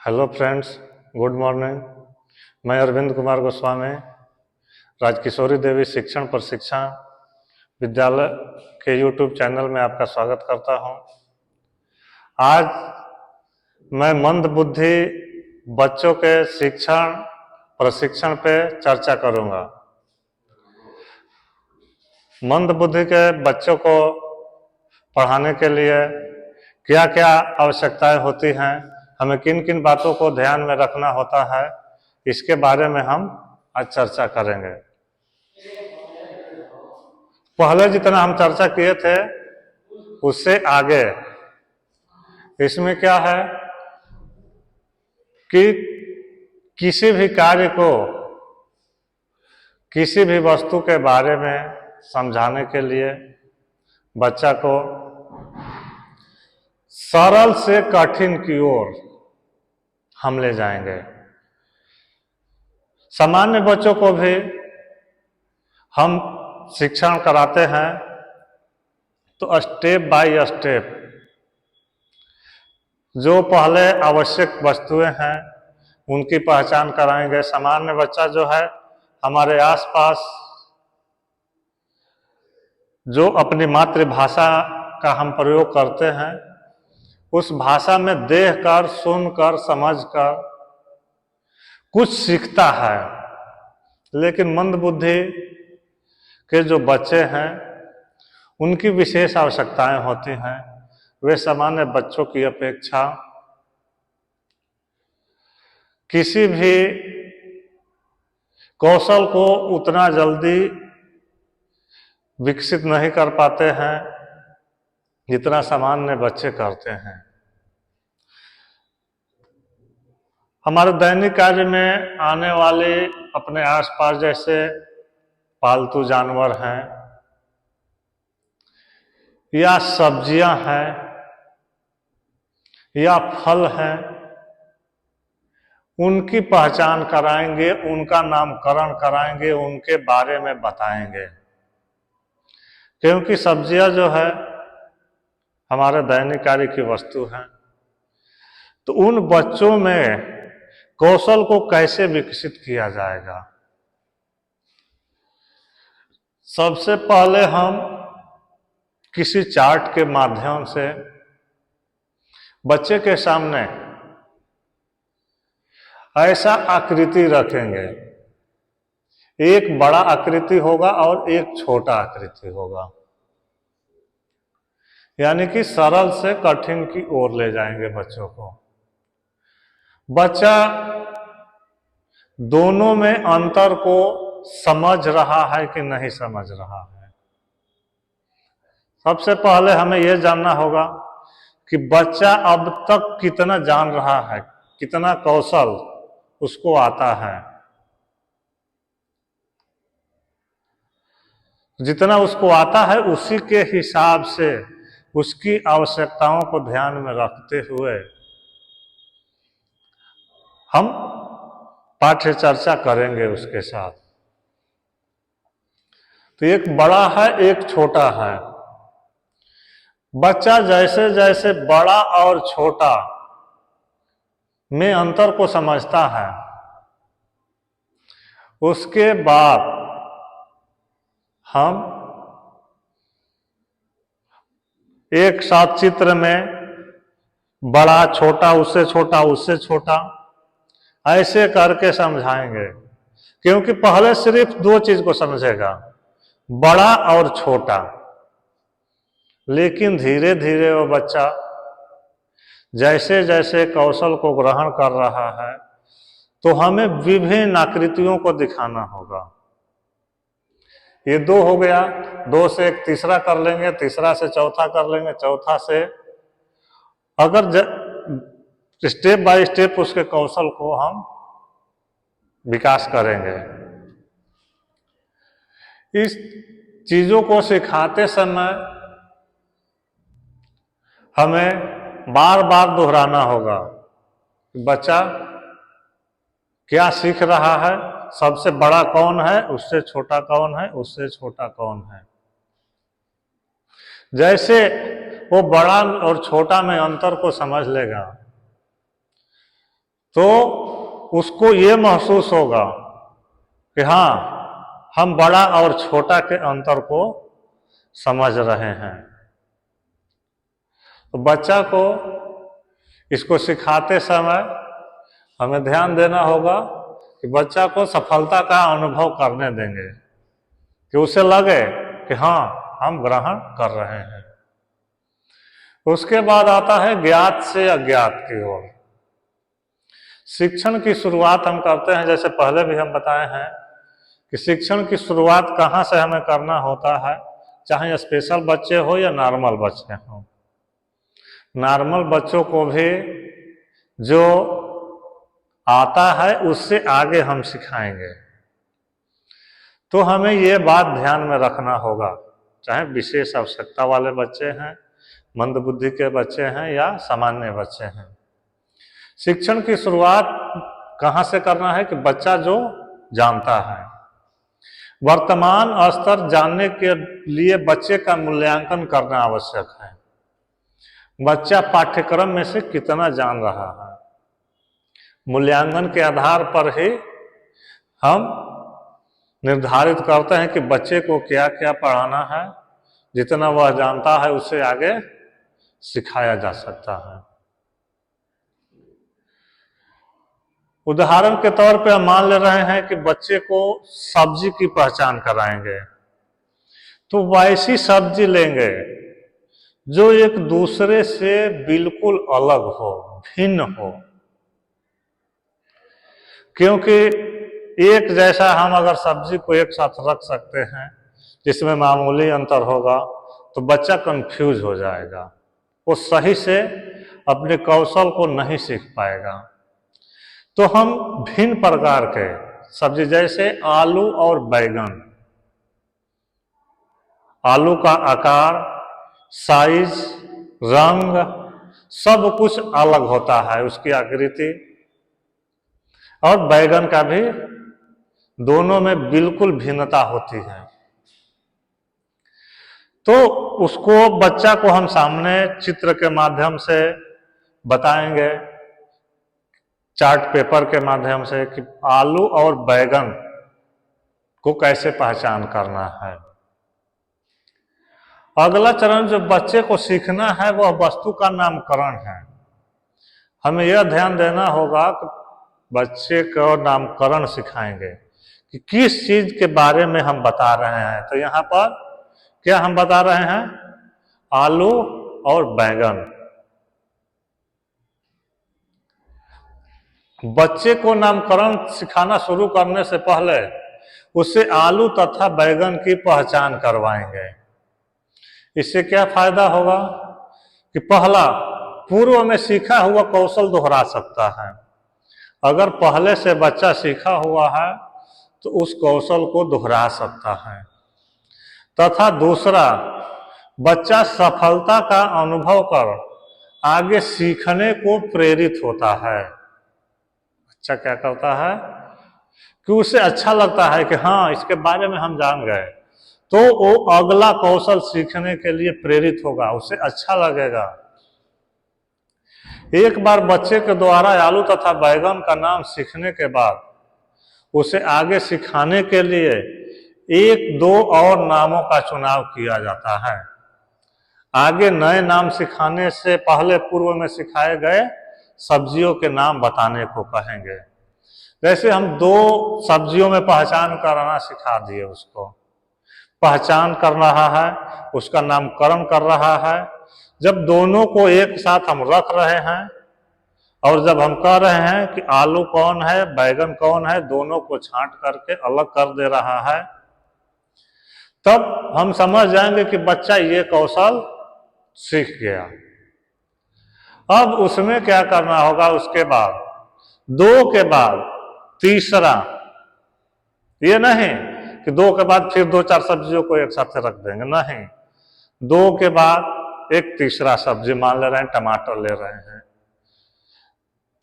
Hello friends, good morning. मैं अरविंद कुमार गोस्वामी राजकिशोरी देवी शिक्षण प्रशिक्षण विद्यालय के यूट्यूब चैनल में आपका स्वागत करता हूं। आज मैं मंद बुद्धि बच्चों के शिक्षण प्रशिक्षण पे चर्चा करूंगा। मंद बुद्धि के बच्चों को पढ़ाने के लिए क्या क्या आवश्यकताएं होती हैं, हमें किन किन बातों को ध्यान में रखना होता है, इसके बारे में हम आज चर्चा करेंगे। पहले जितना हम चर्चा किए थे उससे आगे इसमें क्या है कि किसी भी कार्य को, किसी भी वस्तु के बारे में समझाने के लिए बच्चा को सरल से कठिन की ओर हम ले जाएंगे। सामान्य बच्चों को भी हम शिक्षण कराते हैं तो स्टेप बाय स्टेप जो पहले आवश्यक वस्तुएं हैं उनकी पहचान कराएंगे। सामान्य बच्चा जो है हमारे आसपास जो अपनी मातृभाषा का हम प्रयोग करते हैं उस भाषा में देखकर, सुनकर, समझकर कुछ सीखता है। लेकिन मंद बुद्धि के जो बच्चे हैं उनकी विशेष आवश्यकताएं होती हैं। वे सामान्य बच्चों की अपेक्षा किसी भी कौशल को उतना जल्दी विकसित नहीं कर पाते हैं जितना सामान्य बच्चे करते हैं। हमारे दैनिक कार्य में आने वाले अपने आसपास जैसे पालतू जानवर हैं या सब्जियां हैं या फल हैं, उनकी पहचान कराएंगे, उनका नामकरण कराएंगे, उनके बारे में बताएंगे। क्योंकि सब्जियां जो है हमारे दैनिक कार्य की वस्तु हैं, तो उन बच्चों में कौशल को कैसे विकसित किया जाएगा। सबसे पहले हम किसी चार्ट के माध्यम से बच्चे के सामने ऐसा आकृति रखेंगे। एक बड़ा आकृति होगा और एक छोटा आकृति होगा, यानी कि सरल से कठिन की ओर ले जाएंगे बच्चों को। बच्चा दोनों में अंतर को समझ रहा है कि नहीं समझ रहा है। सबसे पहले हमें यह जानना होगा कि बच्चा अब तक कितना जान रहा है, कितना कौशल उसको आता है। जितना उसको आता है उसी के हिसाब से उसकी आवश्यकताओं को ध्यान में रखते हुए हम पाठ्य चर्चा करेंगे उसके साथ। तो एक बड़ा है, एक छोटा है। बच्चा जैसे जैसे बड़ा और छोटा में अंतर को समझता है, उसके बाद हम एक साथ चित्र में बड़ा, छोटा, उससे छोटा, उससे छोटा ऐसे करके समझाएंगे। क्योंकि पहले सिर्फ दो चीज को समझेगा, बड़ा और छोटा। लेकिन धीरे धीरे वो बच्चा जैसे जैसे कौशल को ग्रहण कर रहा है तो हमें विभिन्न आकृतियों को दिखाना होगा। ये दो हो गया, दो से एक तीसरा कर लेंगे, तीसरा से चौथा कर लेंगे, चौथा से अगर स्टेप बाय स्टेप उसके कौशल को हम विकास करेंगे। इस चीजों को सिखाते समय हमें बार बार दोहराना होगा। बच्चा क्या सीख रहा है, सबसे बड़ा कौन है, उससे छोटा कौन है, उससे छोटा कौन है। जैसे वो बड़ा और छोटा में अंतर को समझ लेगा तो उसको ये महसूस होगा कि हाँ, हम बड़ा और छोटा के अंतर को समझ रहे हैं। तो बच्चा को इसको सिखाते समय हमें ध्यान देना होगा कि बच्चा को सफलता का अनुभव करने देंगे, कि उसे लगे कि हाँ, हम ग्रहण कर रहे हैं। उसके बाद आता है ज्ञात से अज्ञात की ओर। शिक्षण की शुरुआत हम करते हैं, जैसे पहले भी हम बताए हैं कि शिक्षण की शुरुआत कहाँ से हमें करना होता है, चाहे स्पेशल बच्चे हो या नॉर्मल बच्चे हो। नॉर्मल बच्चों को भी जो आता है उससे आगे हम सिखाएंगे। तो हमें ये बात ध्यान में रखना होगा, चाहे विशेष आवश्यकता वाले बच्चे हैं, मंद बुद्धि के बच्चे हैं या सामान्य बच्चे हैं। शिक्षण की शुरुआत कहाँ से करना है कि बच्चा जो जानता है। वर्तमान स्तर जानने के लिए बच्चे का मूल्यांकन करना आवश्यक है। बच्चा पाठ्यक्रम में से कितना जान रहा है, मूल्यांकन के आधार पर ही हम निर्धारित करते हैं कि बच्चे को क्या क्या पढ़ाना है। जितना वह जानता है उससे आगे सिखाया जा सकता है। उदाहरण के तौर पे हम मान ले रहे हैं कि बच्चे को सब्जी की पहचान कराएंगे, तो वैसी सब्जी लेंगे जो एक दूसरे से बिल्कुल अलग हो, भिन्न हो। क्योंकि एक जैसा हम अगर सब्जी को एक साथ रख सकते हैं जिसमें मामूली अंतर होगा तो बच्चा कंफ्यूज हो जाएगा, वो सही से अपने कौशल को नहीं सीख पाएगा। तो हम भिन्न प्रकार के सब्जी, जैसे आलू और बैगन, आलू का आकार, साइज, रंग सब कुछ अलग होता है, उसकी आकृति, और बैगन का भी दोनों में बिल्कुल भिन्नता होती है। तो उसको बच्चा को हम सामने चित्र के माध्यम से बताएंगे, चार्ट पेपर के माध्यम से, कि आलू और बैगन को कैसे पहचान करना है। अगला चरण जो बच्चे को सीखना है वह वस्तु का नामकरण है। हमें यह ध्यान देना होगा कि बच्चे को नामकरण सिखाएंगे कि किस चीज के बारे में हम बता रहे हैं। तो यहाँ पर क्या हम बता रहे हैं, आलू और बैगन। बच्चे को नामकरण सिखाना शुरू करने से पहले उससे आलू तथा बैगन की पहचान करवाएंगे। इससे क्या फायदा होगा कि पहला, पूर्व में सीखा हुआ कौशल दोहरा सकता है। अगर पहले से बच्चा सीखा हुआ है तो उस कौशल को दोहरा सकता है। तथा दूसरा, बच्चा सफलता का अनुभव कर आगे सीखने को प्रेरित होता है। बच्चा क्या करता है कि उसे अच्छा लगता है कि हाँ, इसके बारे में हम जान गए, तो वो अगला कौशल सीखने के लिए प्रेरित होगा, उसे अच्छा लगेगा। एक बार बच्चे के द्वारा आलू तथा बैगन का नाम सीखने के बाद उसे आगे सिखाने के लिए एक दो और नामों का चुनाव किया जाता है। आगे नए नाम सिखाने से पहले पूर्व में सिखाए गए सब्जियों के नाम बताने को कहेंगे। जैसे हम दो सब्जियों में पहचान कराना सिखा दिए, उसको पहचान कर रहा है, उसका नामकरण कर रहा है। जब दोनों को एक साथ हम रख रहे हैं और जब हम कह रहे हैं कि आलू कौन है, बैगन कौन है, दोनों को छांट करके अलग कर दे रहा है, तब हम समझ जाएंगे कि बच्चा ये कौशल सीख गया। अब उसमें क्या करना होगा, उसके बाद दो के बाद तीसरा, ये नहीं कि दो के बाद फिर दो चार सब्जियों को एक साथ रख देंगे, नहीं। दो के बाद एक तीसरा सब्जी, मान ले रहे हैं टमाटर ले रहे हैं,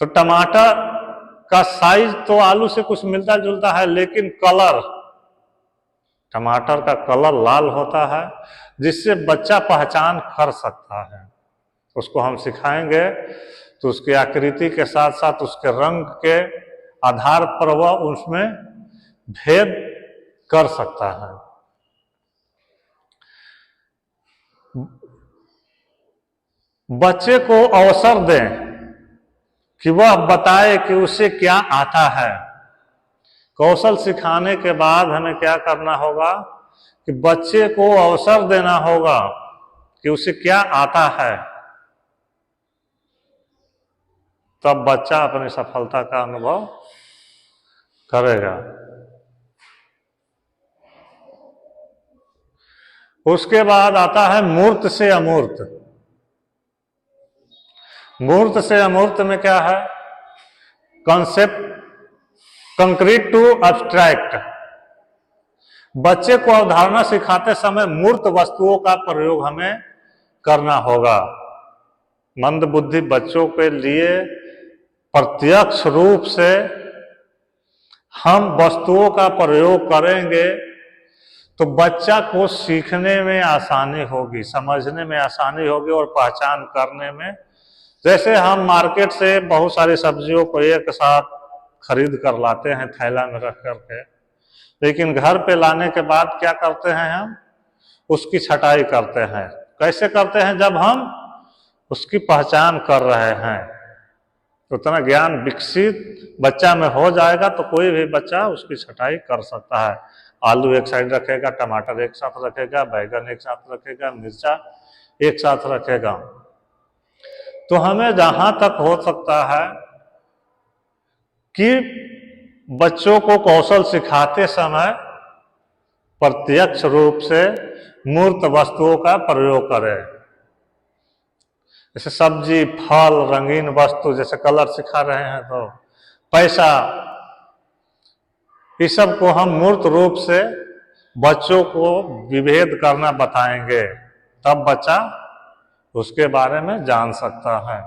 तो टमाटर का साइज तो आलू से कुछ मिलता जुलता है, लेकिन कलर, टमाटर का कलर लाल होता है, जिससे बच्चा पहचान कर सकता है। उसको हम सिखाएंगे तो उसकी आकृति के साथ साथ उसके रंग के आधार पर वह उसमें भेद कर सकता है। बच्चे को अवसर दें कि वह बताए कि उसे क्या आता है। कौशल सिखाने के बाद हमें क्या करना होगा कि बच्चे को अवसर देना होगा कि उसे क्या आता है, तब बच्चा अपनी सफलता का अनुभव करेगा। उसके बाद आता है मूर्त से अमूर्त। मूर्त से अमूर्त में क्या है? Concept concrete to abstract. बच्चे को अवधारणा सिखाते समय मूर्त वस्तुओं का प्रयोग हमें करना होगा। मंदबुद्धि बच्चों के लिए प्रत्यक्ष रूप से हम वस्तुओं का प्रयोग करेंगे तो बच्चा को सीखने में आसानी होगी, समझने में आसानी होगी और पहचान करने में। जैसे हम मार्केट से बहुत सारी सब्जियों को एक साथ खरीद कर लाते हैं थैला में रख करके, लेकिन घर पे लाने के बाद क्या करते हैं? हम उसकी छटाई करते हैं। कैसे करते हैं? जब हम उसकी पहचान कर रहे हैं, तो उतना ज्ञान विकसित बच्चा में हो जाएगा तो कोई भी बच्चा उसकी छटाई कर सकता है। आलू एक साइड रखेगा, टमाटर एक साथ रखेगा, बैगन एक साथ रखेगा, मिर्चा एक साथ रखेगा। तो हमें जहां तक हो सकता है कि बच्चों को कौशल सिखाते समय प्रत्यक्ष रूप से मूर्त वस्तुओं का प्रयोग करें। जैसे सब्जी, फल, रंगीन वस्तु, जैसे कलर सिखा रहे हैं तो पैसा, इस सब को हम मूर्त रूप से बच्चों को विभेद करना बताएंगे, तब बच्चा उसके बारे में जान सकता है।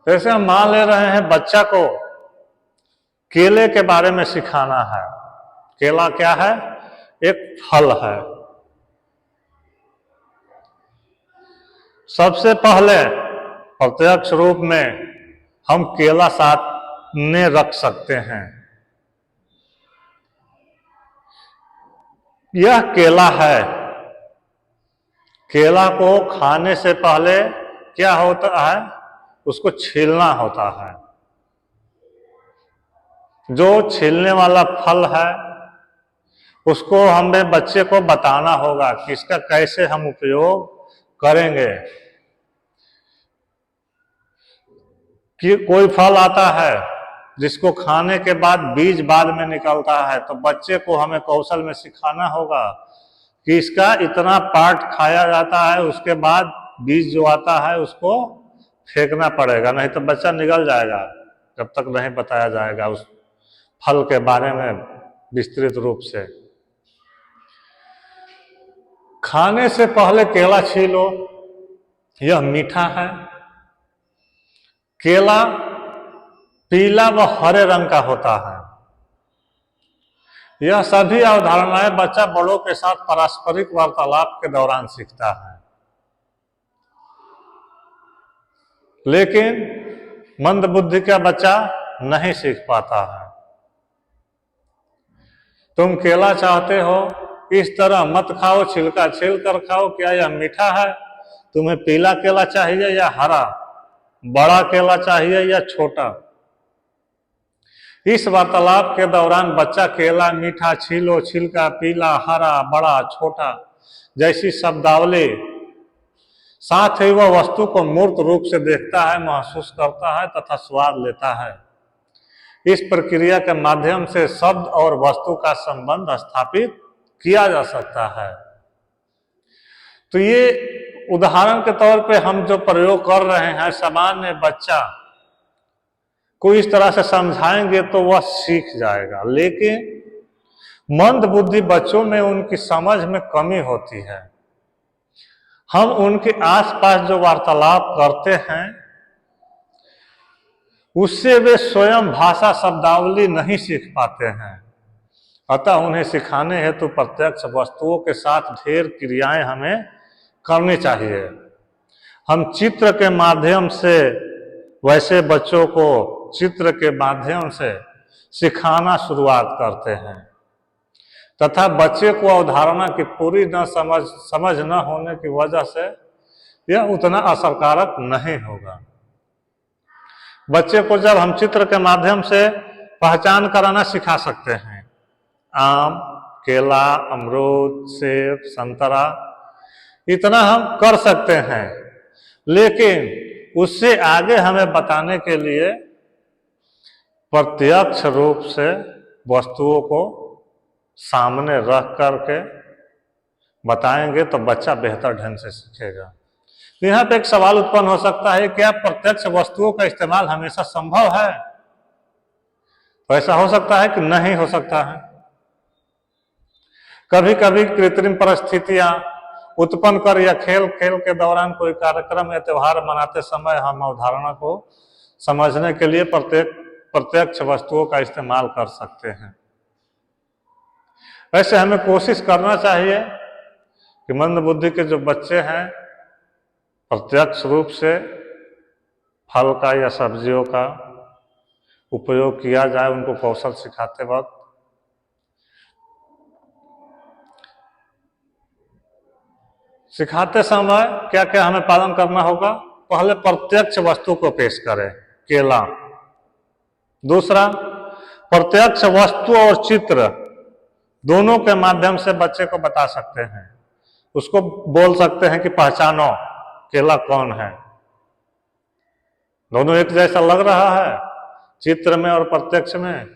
जैसे हम मान ले रहे हैं बच्चा को केले के बारे में सिखाना है। केला क्या है? एक फल है। सबसे पहले प्रत्यक्ष रूप में हम केला सामने रख सकते हैं। यह केला है। केला को खाने से पहले क्या होता है? उसको छीलना होता है। जो छीलने वाला फल है उसको हमें बच्चे को बताना होगा कि इसका कैसे हम उपयोग करेंगे। कि कोई फल आता है जिसको खाने के बाद बीज बाद में निकलता है, तो बच्चे को हमें कौशल में सिखाना होगा कि इसका इतना पार्ट खाया जाता है, उसके बाद बीज जो आता है उसको फेंकना पड़ेगा, नहीं तो बच्चा निगल जाएगा जब तक नहीं बताया जाएगा उस फल के बारे में विस्तृत रूप से। खाने से पहले केला छीलो। यह मीठा है। केला पीला व हरे रंग का होता है। यह सभी अवधारणाएं बच्चा बड़ों के साथ पारस्परिक वार्तालाप के दौरान सीखता है, लेकिन मंदबुद्धि का बच्चा नहीं सीख पाता है। तुम केला चाहते हो, इस तरह मत खाओ, छिलका छील कर खाओ। क्या यह मीठा है? तुम्हें पीला केला चाहिए या हरा? बड़ा केला चाहिए या छोटा? इस वार्तालाप के दौरान बच्चा केला मीठा, छीलो, छिलका, पीला, हरा, बड़ा, छोटा जैसी शब्दावली, साथ ही वह वस्तु को मूर्त रूप से देखता है, महसूस करता है तथा स्वाद लेता है। इस प्रक्रिया के माध्यम से शब्द और वस्तु का संबंध स्थापित किया जा सकता है। तो ये उदाहरण के तौर पे हम जो प्रयोग कर रहे हैं, सामान्य बच्चा को इस तरह से समझाएंगे तो वह सीख जाएगा, लेकिन मंद बुद्धि बच्चों में उनकी समझ में कमी होती है। हम उनके आसपास जो वार्तालाप करते हैं उससे वे स्वयं भाषा शब्दावली नहीं सीख पाते हैं। अतः उन्हें सिखाने हेतु प्रत्यक्ष वस्तुओं के साथ ढेर क्रियाएं हमें करनी चाहिए। हम चित्र के माध्यम से वैसे बच्चों को चित्र के माध्यम से सिखाना शुरुआत करते हैं तथा बच्चे को अवधारणा की पूरी समझ न होने की वजह से यह उतना असरकारक नहीं होगा। बच्चे को जब हम चित्र के माध्यम से पहचान कराना सिखा सकते हैं, आम, केला, अमरूद, सेब, संतरा, इतना हम कर सकते हैं, लेकिन उससे आगे हमें बताने के लिए प्रत्यक्ष रूप से वस्तुओं को सामने रख करके बताएंगे तो बच्चा बेहतर ढंग से सीखेगा। तो यहाँ पे एक सवाल उत्पन्न हो सकता है, क्या प्रत्यक्ष वस्तुओं का इस्तेमाल हमेशा संभव है? तो ऐसा हो सकता है कि नहीं हो सकता है। कभी कभी कृत्रिम परिस्थितियां उत्पन्न कर या खेल के दौरान कोई कार्यक्रम या त्यौहार मनाते समय हम अवधारणा को समझने के लिए प्रत्यक्ष वस्तुओं का इस्तेमाल कर सकते हैं। वैसे हमें कोशिश करना चाहिए कि मंद बुद्धि के जो बच्चे हैं प्रत्यक्ष रूप से फल का या सब्जियों का उपयोग किया जाए, उनको कौशल सिखाते वक्त। सिखाते समय क्या क्या हमें पालन करना होगा? पहले प्रत्यक्ष वस्तु को पेश करें, केला। दूसरा, प्रत्यक्ष वस्तु और चित्र दोनों के माध्यम से बच्चे को बता सकते हैं, उसको बोल सकते हैं कि पहचानो केला कौन है। दोनों एक जैसा लग रहा है चित्र में और प्रत्यक्ष में।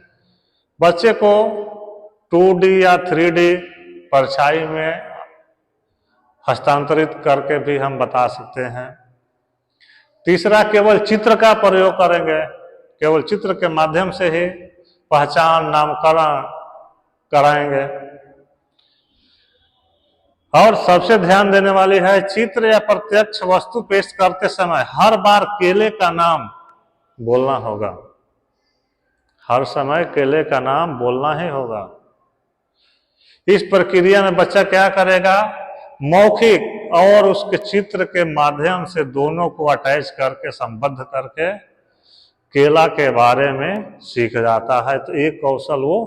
बच्चे को 2D या 3D परछाई में हस्तांतरित करके भी हम बता सकते हैं। तीसरा, केवल चित्र का प्रयोग करेंगे, केवल चित्र के माध्यम से ही पहचान नामकरण कराएंगे। और सबसे ध्यान देने वाली है, चित्र या प्रत्यक्ष वस्तु पेश करते समय हर बार केले का नाम बोलना होगा। हर समय केले का नाम बोलना ही होगा। इस प्रक्रिया में बच्चा क्या करेगा? मौखिक और उसके चित्र के माध्यम से दोनों को अटैच करके संबद्ध करके केला के बारे में सीख जाता है। तो एक कौशल वो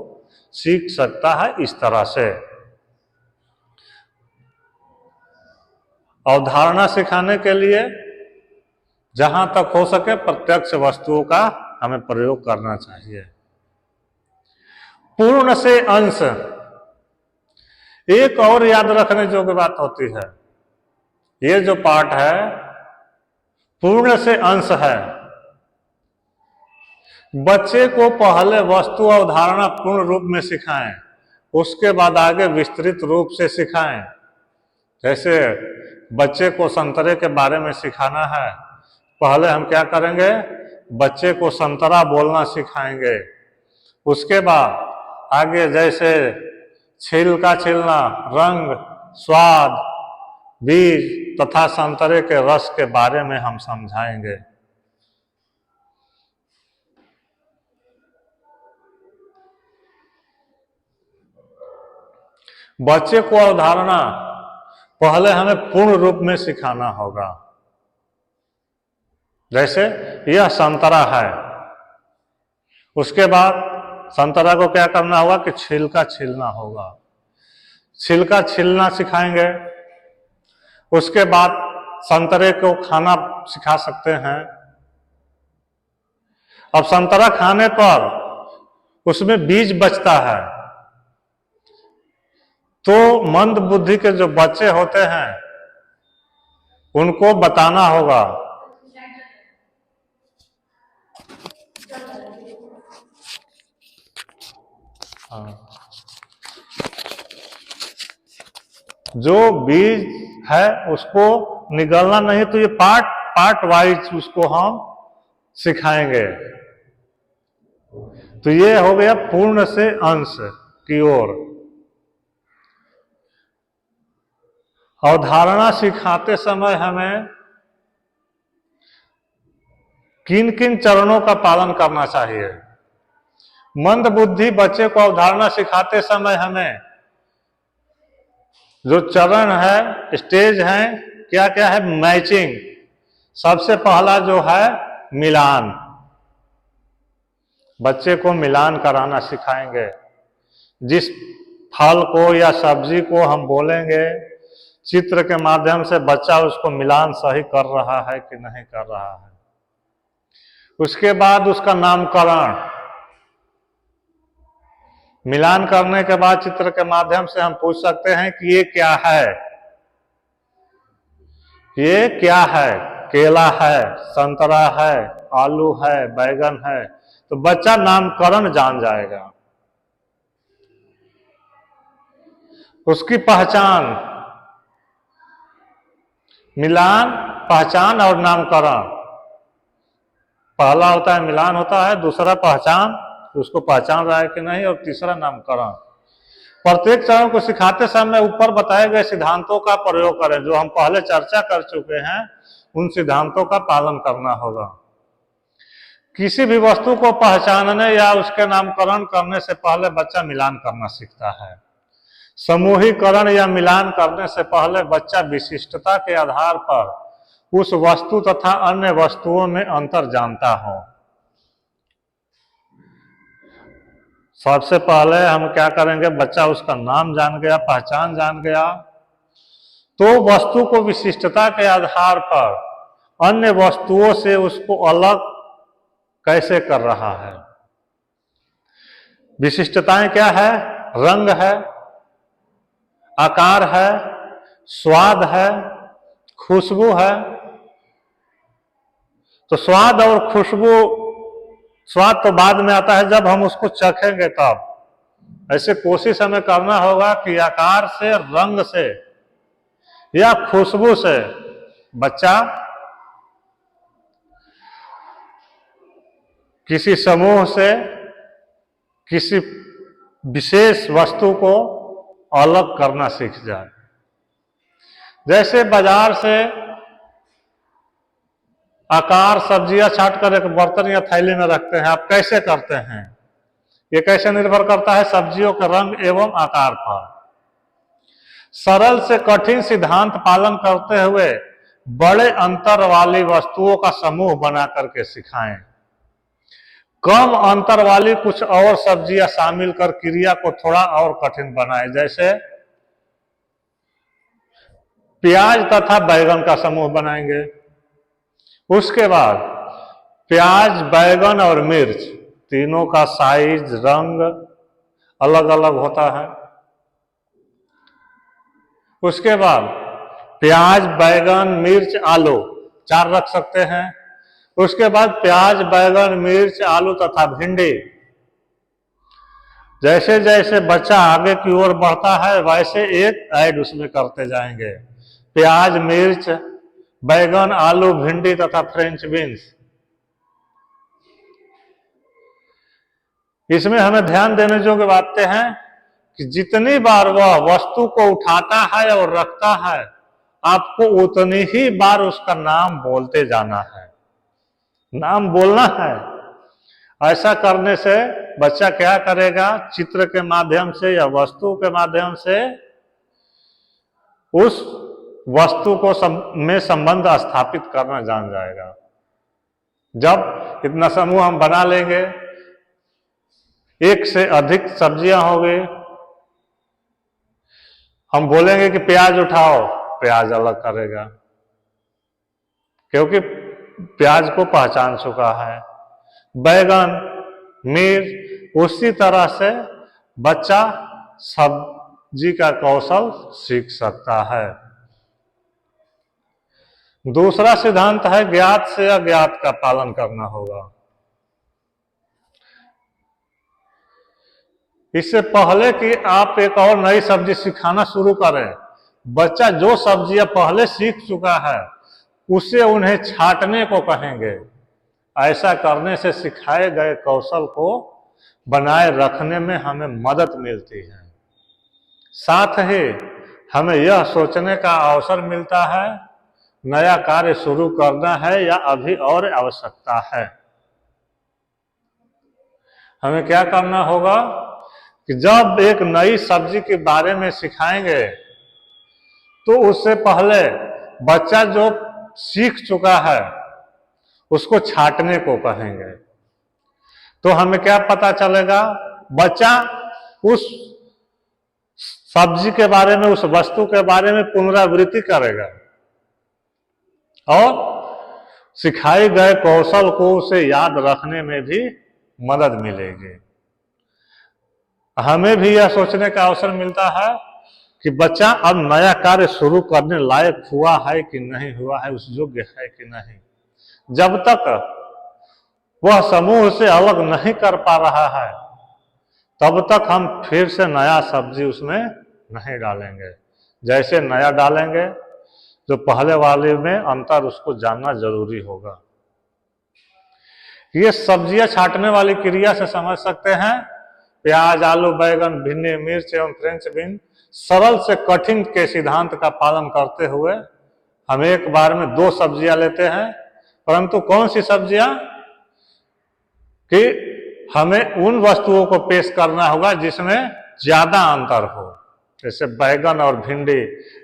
सीख सकता है इस तरह से। अवधारणा सिखाने के लिए जहां तक हो सके प्रत्यक्ष वस्तुओं का हमें प्रयोग करना चाहिए। पूर्ण से अंश, एक और याद रखने योग्य बात होती है, ये जो पाठ है पूर्ण से अंश है। बच्चे को पहले वस्तु अवधारणा पूर्ण रूप में सिखाएं, उसके बाद आगे विस्तृत रूप से सिखाएं। जैसे बच्चे को संतरे के बारे में सिखाना है, पहले हम क्या करेंगे? बच्चे को संतरा बोलना सिखाएंगे। उसके बाद आगे जैसे छिलका छिलना, रंग, स्वाद, बीज तथा संतरे के रस के बारे में हम समझाएंगे। बच्चे को अवधारणा पहले हमें पूर्ण रूप में सिखाना होगा। जैसे यह संतरा है, उसके बाद संतरा को क्या करना होगा कि छिलका छिलना होगा। छिलका छिलना सिखाएंगे। उसके बाद संतरे को खाना सिखा सकते हैं। अब संतरा खाने पर उसमें बीज बचता है, तो मंद बुद्धि के जो बच्चे होते हैं उनको बताना होगा। जो बीज है उसको निगलना नहीं, तो ये पार्ट वाइज उसको हम सिखाएंगे। तो ये हो गया पूर्ण से अंश की ओर। अवधारणा सिखाते समय हमें किन किन चरणों का पालन करना चाहिए? मंद बुद्धि बच्चे को अवधारणा सिखाते समय हमें जो चरण है, स्टेज है, क्या क्या है, मैचिंग। सबसे पहला जो है मिलान, बच्चे को मिलान कराना सिखाएंगे। जिस फल को या सब्जी को हम बोलेंगे, चित्र के माध्यम से बच्चा उसको मिलान सही कर रहा है कि नहीं कर रहा है। उसके बाद उसका नामकरण, मिलान करने के बाद चित्र के माध्यम से हम पूछ सकते हैं कि ये क्या है, ये क्या है, केला है, संतरा है, आलू है, बैगन है, तो बच्चा नामकरण जान जाएगा। उसकी पहचान, मिलान, पहचान और नामकरण। पहला होता है मिलान होता है, दूसरा पहचान, उसको पहचान रहा है कि नहीं, और तीसरा नामकरण। प्रत्येक चरण को सिखाते समय ऊपर बताए गए सिद्धांतों का प्रयोग करें, जो हम पहले चर्चा कर चुके हैं, उन सिद्धांतों का पालन करना होगा। किसी भी वस्तु को पहचानने या उसके नामकरण करने से पहले बच्चा मिलान करना सीखता है। समूहीकरण या मिलान करने से पहले बच्चा विशिष्टता के आधार पर उस वस्तु तथा अन्य वस्तुओं में अंतर जानता हो। सबसे पहले हम क्या करेंगे, बच्चा उसका नाम जान गया, पहचान जान गया, तो वस्तु को विशिष्टता के आधार पर अन्य वस्तुओं से उसको अलग कैसे कर रहा है। विशिष्टताएं क्या है, रंग है, आकार है, स्वाद है, खुशबू है। तो स्वाद और खुशबू, स्वाद तो बाद में आता है जब हम उसको चखेंगे तब। ऐसे कोशिश हमें करना होगा कि आकार से, रंग से या खुशबू से बच्चा किसी समूह से किसी विशेष वस्तु को अलग करना सीख जाए। जैसे बाजार से आकार सब्जियां छाट कर एक बर्तन या थैली में रखते हैं, आप कैसे करते हैं, ये कैसे निर्भर करता है, सब्जियों के रंग एवं आकार पर। सरल से कठिन सिद्धांत पालन करते हुए बड़े अंतर वाली वस्तुओं का समूह बना करके सिखाएं। कम अंतर वाली कुछ और सब्जियां शामिल कर क्रिया को थोड़ा और कठिन बनाएं। जैसे प्याज तथा बैगन का समूह बनाएंगे, उसके बाद प्याज, बैगन और मिर्च तीनों का साइज, रंग अलग अलग होता है। उसके बाद प्याज, बैगन, मिर्च, आलू 4 रख सकते हैं। उसके बाद प्याज, बैगन, मिर्च, आलू तथा भिंडी। जैसे जैसे बच्चा आगे की ओर बढ़ता है वैसे एक ऐड उसमें करते जाएंगे, प्याज, मिर्च, बैगन, आलू, भिंडी तथा फ्रेंच बीन्स। इसमें हमें ध्यान देने योग्य बातें हैं कि जितनी बार वह वस्तु को उठाता है और रखता है, आपको उतनी ही बार उसका नाम बोलते जाना है, नाम बोलना है। ऐसा करने से बच्चा क्या करेगा, चित्र के माध्यम से या वस्तु के माध्यम से उस वस्तु को में संबंध स्थापित करना जान जाएगा। जब इतना समूह हम बना लेंगे, एक से अधिक सब्जियां हो गई, हम बोलेंगे कि प्याज उठाओ, प्याज अलग करेगा क्योंकि प्याज को पहचान चुका है। बैगन, मिर्च, उसी तरह से बच्चा सब्जी का कौशल सीख सकता है। दूसरा सिद्धांत है ज्ञात से अज्ञात का पालन करना होगा। इससे पहले कि आप एक और नई सब्जी सिखाना शुरू करें, बच्चा जो सब्जियां पहले सीख चुका है उसे उन्हें छांटने को कहेंगे। ऐसा करने से सिखाए गए कौशल को बनाए रखने में हमें मदद मिलती है। साथ ही हमें यह सोचने का अवसर मिलता है नया कार्य शुरू करना है या अभी और आवश्यकता है। हमें क्या करना होगा कि जब एक नई सब्जी के बारे में सिखाएंगे तो उससे पहले बच्चा जो सीख चुका है उसको छांटने को कहेंगे। तो हमें क्या पता चलेगा, बच्चा उस सब्जी के बारे में, उस वस्तु के बारे में पुनरावृत्ति करेगा और सिखाए गए कौशल को उसे याद रखने में भी मदद मिलेगी। हमें भी यह सोचने का अवसर मिलता है कि बच्चा अब नया कार्य शुरू करने लायक हुआ है कि नहीं हुआ है, उस योग्य है कि नहीं। जब तक वह समूह से अलग नहीं कर पा रहा है तब तक हम फिर से नया सब्जी उसमें नहीं डालेंगे। जैसे नया डालेंगे जो पहले वाले में अंतर उसको जानना जरूरी होगा। ये सब्जियां छांटने वाली क्रिया से समझ सकते हैं, प्याज, आलू, बैगन, भिंडी, मिर्च एवं फ्रेंच बीन सरल से कठिन के सिद्धांत का पालन करते हुए हम एक बार में 2 सब्जियां लेते हैं, परंतु कौन सी सब्जियां कि हमें उन वस्तुओं को पेश करना होगा जिसमें ज्यादा अंतर हो, जैसे बैगन और भिंडी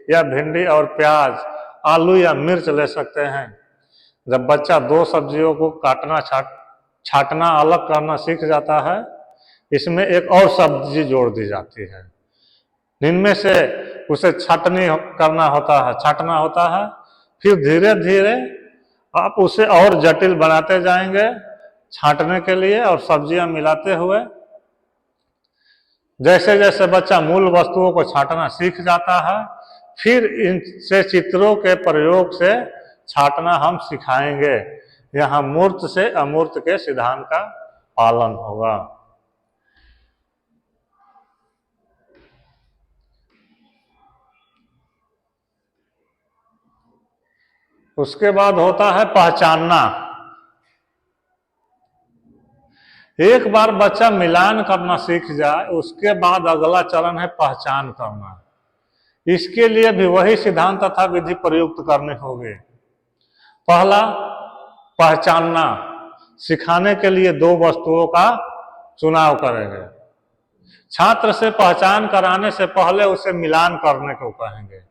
या भिंडी और प्याज, आलू या मिर्च ले सकते हैं। जब बच्चा 2 सब्जियों को काटना, छांटना, अलग करना सीख जाता है, इसमें एक और सब्जी जोड़ दी जाती है। इनमें से उसे छांटना होता है, फिर धीरे धीरे आप उसे और जटिल बनाते जाएंगे छांटने के लिए और सब्जियां मिलाते हुए। जैसे जैसे बच्चा मूल वस्तुओं को छांटना सीख जाता है, फिर इनसे चित्रों के प्रयोग से छांटना हम सिखाएंगे। यहाँ मूर्त से अमूर्त के सिद्धांत का पालन होगा। उसके बाद होता है पहचानना। एक बार बच्चा मिलान करना सीख जाए उसके बाद अगला चरण है पहचान करना। इसके लिए भी वही सिद्धांत तथा विधि प्रयुक्त करने होंगे। पहला, पहचानना। सिखाने के लिए 2 वस्तुओं का चुनाव करेंगे। छात्र से पहचान कराने से पहले उसे मिलान करने को कहेंगे।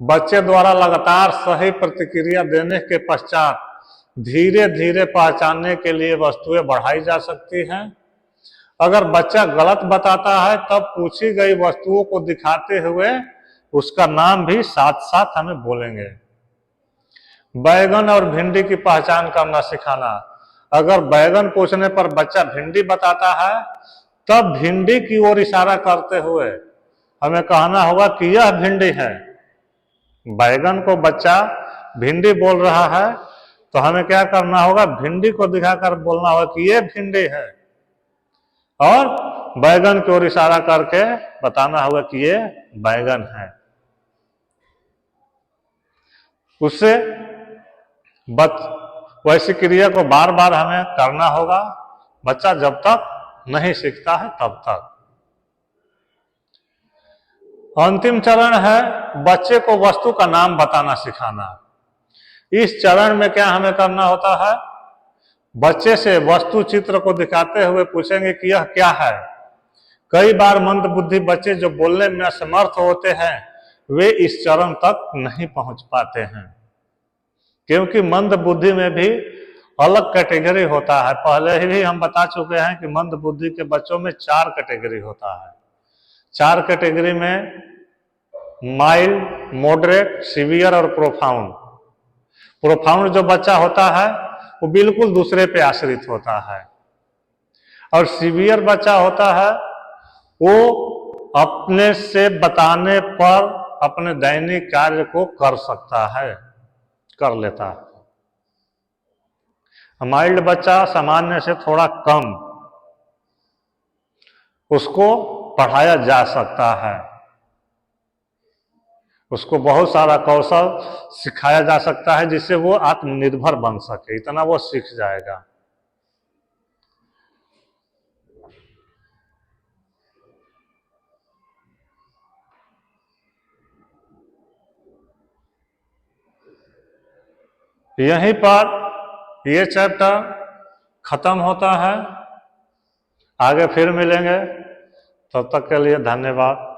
बच्चे द्वारा लगातार सही प्रतिक्रिया देने के पश्चात धीरे धीरे पहचानने के लिए वस्तुएं बढ़ाई जा सकती हैं। अगर बच्चा गलत बताता है तब पूछी गई वस्तुओं को दिखाते हुए उसका नाम भी साथ साथ हमें बोलेंगे। बैगन और भिंडी की पहचान करना सिखाना। अगर बैगन पूछने पर बच्चा भिंडी बताता है तब भिंडी की ओर इशारा करते हुए हमें कहना होगा कि यह भिंडी है। बैगन को बच्चा भिंडी बोल रहा है तो हमें क्या करना होगा, भिंडी को दिखाकर बोलना होगा कि ये भिंडी है, और बैगन की ओर इशारा करके बताना होगा कि ये बैगन है। उससे वैसी क्रिया को बार बार हमें करना होगा, बच्चा जब तक नहीं सीखता है तब तक। अंतिम चरण है बच्चे को वस्तु का नाम बताना सिखाना। इस चरण में क्या हमें करना होता है, बच्चे से वस्तु चित्र को दिखाते हुए पूछेंगे कि यह क्या है। कई बार मंदबुद्धि बच्चे जो बोलने में असमर्थ होते हैं वे इस चरण तक नहीं पहुंच पाते हैं, क्योंकि मंदबुद्धि में भी अलग कैटेगरी होता है। पहले ही हम बता चुके हैं कि मंदबुद्धि के बच्चों में 4 कैटेगरी होता है। 4 कैटेगरी में माइल्ड, मॉडरेट, सीवियर और प्रोफाउंड। प्रोफाउंड जो बच्चा होता है वो बिल्कुल दूसरे पे आश्रित होता है, और सीवियर बच्चा होता है वो अपने से बताने पर अपने दैनिक कार्य को कर सकता है, कर लेता है। माइल्ड बच्चा सामान्य से थोड़ा कम, उसको पढ़ाया जा सकता है, उसको बहुत सारा कौशल सिखाया जा सकता है जिससे वो आत्मनिर्भर बन सके, इतना वो सीख जाएगा। यहीं पर ये चैप्टर खत्म होता है। आगे फिर मिलेंगे, तब तक के लिए धन्यवाद।